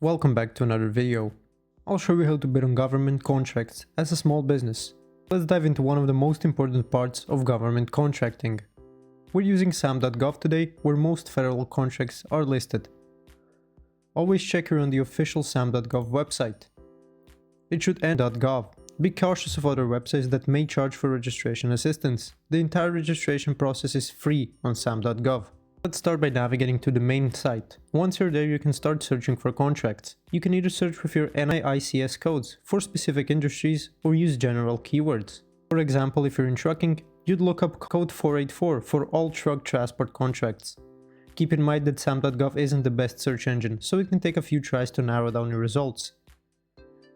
Welcome back to another video. I'll show you how to bid on government contracts as a small business. Let's dive into one of the most important parts of government contracting. We're using sam.gov today, where most federal contracts are listed. Always check here on the official sam.gov website. It should end .gov. Be cautious of other websites that may charge for registration assistance. The entire registration process is free on sam.gov. Let's start by navigating to the main site. Once you're there, you can start searching for contracts. You can either search with your NAICS codes for specific industries or use general keywords. For example, if you're in trucking, you'd look up code 484 for all truck transport contracts. Keep in mind that sam.gov isn't the best search engine, so it can take a few tries to narrow down your results.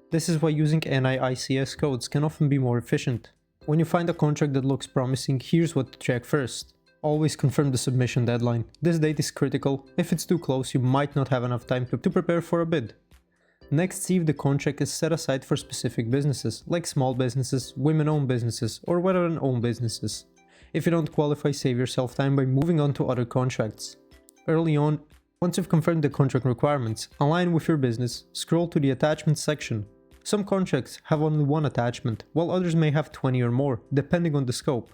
This is why using NAICS codes can often be more efficient. When you find a contract that looks promising, here's what to check first. Always confirm the submission deadline. This date is critical. If it's too close, you might not have enough time to prepare for a bid. Next, see if the contract is set aside for specific businesses, like small businesses, women-owned businesses, or veteran-owned businesses. If you don't qualify, save yourself time by moving on to other contracts. Early on, once you've confirmed the contract requirements, align with your business, scroll to the attachments section. Some contracts have only one attachment, while others may have 20 or more, depending on the scope.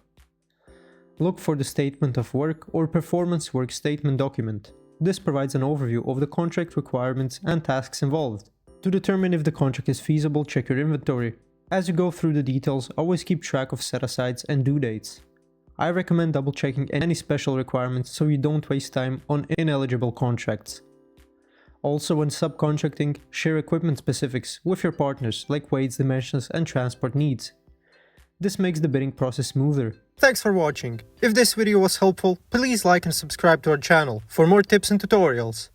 Look for the Statement of Work or Performance Work Statement document. This provides an overview of the contract requirements and tasks involved. To determine if the contract is feasible, check your inventory. As you go through the details, always keep track of set-asides and due dates. I recommend double-checking any special requirements so you don't waste time on ineligible contracts. Also, when subcontracting, share equipment specifics with your partners like weights, dimensions, and transport needs. This makes the bidding process smoother. Thanks for watching. If this video was helpful, please like and subscribe to our channel for more tips and tutorials.